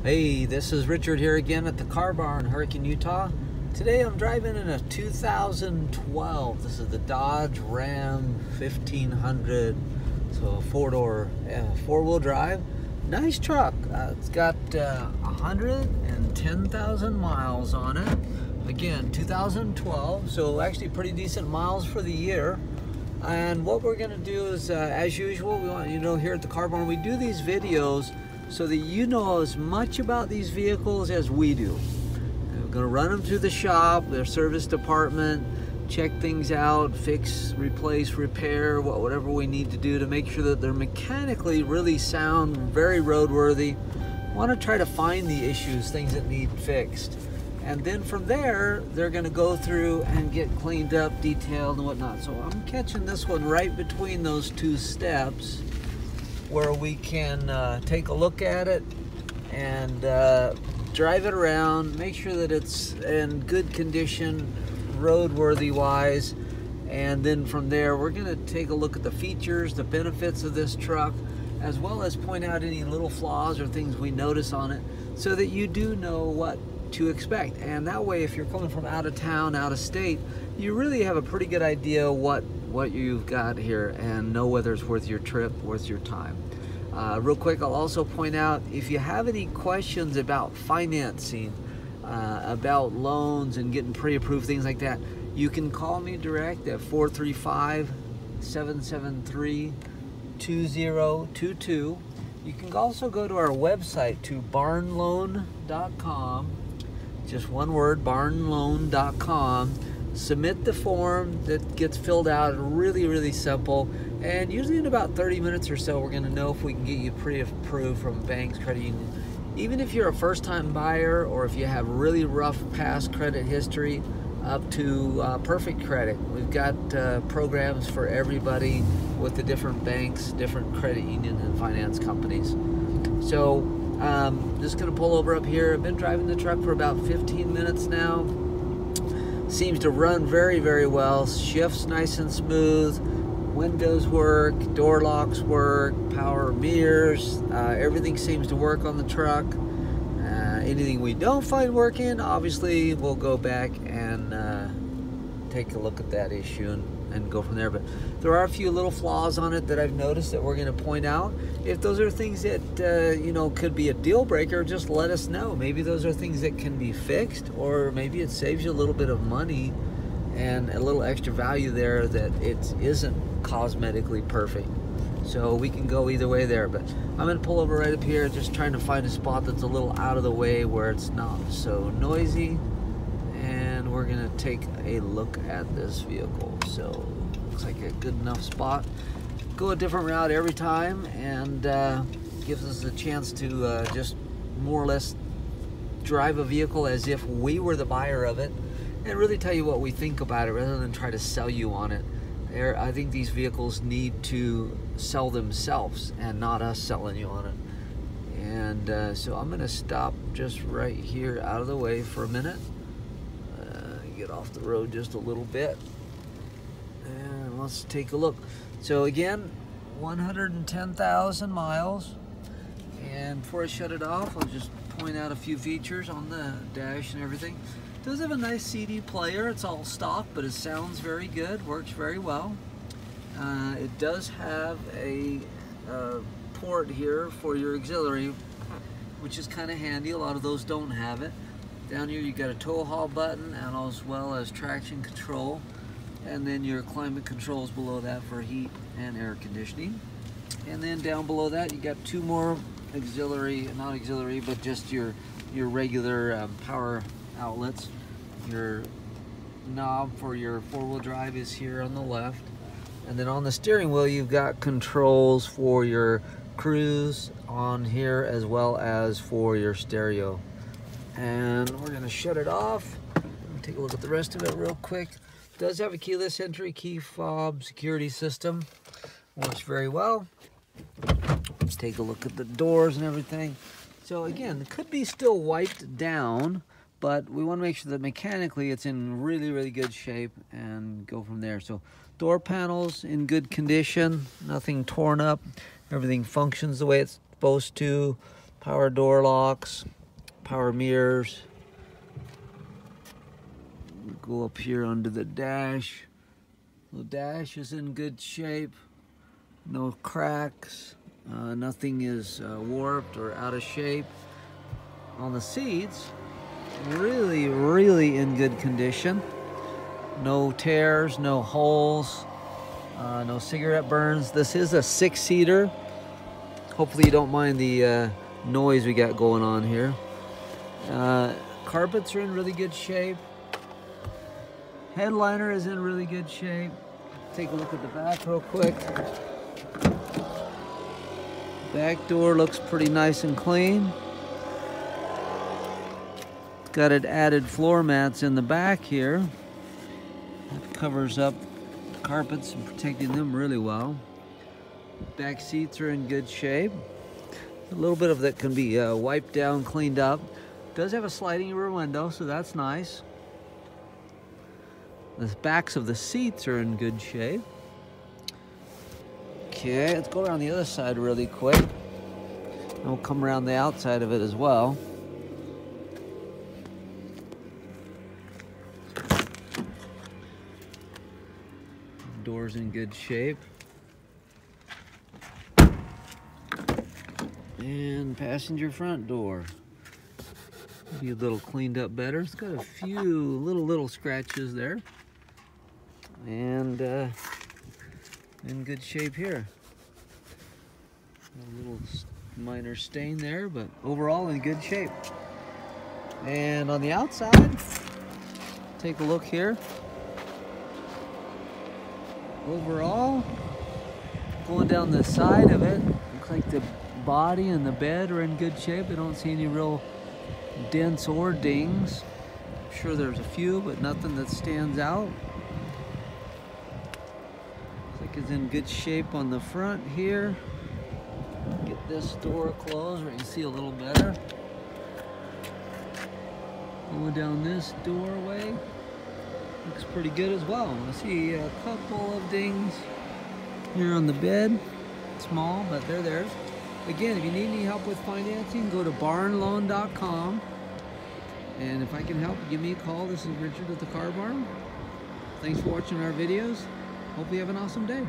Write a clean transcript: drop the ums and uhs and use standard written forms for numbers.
Hey, this is Richard here again at the Car Barn, Hurricane, Utah. Today I'm driving in a 2012. This is the Dodge Ram 1500. So a four-door, four-wheel drive. Nice truck. It's got 110,000 miles on it. Again, 2012, so actually pretty decent miles for the year. And what we're going to do is, as usual, we want you to know here at the Car Barn, we do these videos so that you know as much about these vehicles as we do. We're going to run them through the shop, their service department, check things out, fix, replace, repair, whatever we need to do to make sure that they're mechanically really sound, very roadworthy. Want to try to find the issues, things that need fixed. And then from there, they're going to go through and get cleaned up, detailed, and whatnot. So I'm catching this one right between those two steps, where we can take a look at it and drive it around, make sure that it's in good condition, roadworthy wise, and then from there we're going to take a look at the features, the benefits of this truck, as well as point out any little flaws or things we notice on it, so that you do know what to expect. And that way, if you're coming from out of town, out of state, you really have a pretty good idea what you've got here and know whether it's worth your trip, worth your time. Real quick, I'll also point out, if you have any questions about financing, about loans and getting pre-approved, things like that, you can call me direct at 435-773-2022. You can also go to our website, to barnloan.com, just one word, barnloan.com. Submit the form that gets filled out, really simple, and usually in about 30 minutes or so we're going to know if we can get you pre-approved from banks, credit union. Even if you're a first-time buyer, or if you have really rough past credit history, up to perfect credit. We've got programs for everybody with the different banks, different credit union and finance companies. So just going to pull over up here. I've been driving the truck for about 15 minutes now. Seems to run very well. Shifts nice and smooth. Windows work, door locks work, power mirrors. Everything seems to work on the truck. Anything we don't find working, obviously we'll go back and take a look at that issue and go from there. But there are a few little flaws on it that I've noticed that we're going to point out. If those are things that you know, could be a deal breaker, just let us know. Maybe those are things that can be fixed, or maybe it saves you a little bit of money and a little extra value there, that it isn't cosmetically perfect. So we can go either way there. But I'm going to pull over right up here, just trying to find a spot that's a little out of the way where it's not so noisy. And we're going to take a look at this vehicle. So looks like a good enough spot. Go a different route every time, and gives us a chance to just more or less drive a vehicle as if we were the buyer of it, and really tell you what we think about it rather than try to sell you on it. I think these vehicles need to sell themselves and not us selling you on it. And so I'm going to stop just right here out of the way for a minute. Get off the road just a little bit. And let's take a look. So again, 110,000 miles. And before I shut it off, I'll just point out a few features on the dash and everything. It does have a nice CD player. It's all stock, but it sounds very good, works very well. It does have a port here for your auxiliary, which is kind of handy. A lot of those don't have it. Down here you got a tow haul button, and as well as traction control, and then your climate controls below that for heat and air conditioning. And then down below that you got two more auxiliary, not auxiliary, but just your regular power outlets. Your knob for your four-wheel drive is here on the left, and then on the steering wheel you've got controls for your cruise on here, as well as for your stereo. And we're going to shut it off. Take a look at the rest of it real quick. It does have a keyless entry, key fob security system. Works very well. Let's take a look at the doors and everything. So again, it could be still wiped down, but we want to make sure that mechanically it's in really good shape and go from there. So door panels in good condition, nothing torn up, everything functions the way it's supposed to. Power door locks, power mirrors. Go up here under the dash. The dash is in good shape. No cracks. Nothing is warped or out of shape. On the seats, really in good condition. No tears, no holes, no cigarette burns. This is a 6-seater. Hopefully you don't mind the noise we got going on here. Carpets are in really good shape. Headliner is in really good shape. Take a look at the back real quick. Back door looks pretty nice and clean. Got it added floor mats in the back here. That covers up carpets and protecting them really well. Back seats are in good shape. A little bit of that can be wiped down, cleaned up. Does have a sliding rear window, so that's nice. The backs of the seats are in good shape. Okay, let's go around the other side really quick. And we'll come around the outside of it as well. Doors in good shape. And passenger front door. Be a little cleaned up better. It's got a few little scratches there. And in good shape here. A little minor stain there, but overall in good shape. And on the outside, take a look here. Overall, going down the side of it, looks like the body and the bed are in good shape. I don't see any real dents or dings. I'm sure there's a few, but nothing that stands out. Looks like it's in good shape on the front here. Get this door closed where you can see a little better. Going down this doorway. Looks pretty good as well. I see a couple of dings here on the bed. Small, but they're there. Again, if you need any help with financing, go to barnloan.com. And if I can help, give me a call. This is Richard at the Car Barn. Thanks for watching our videos. Hope you have an awesome day.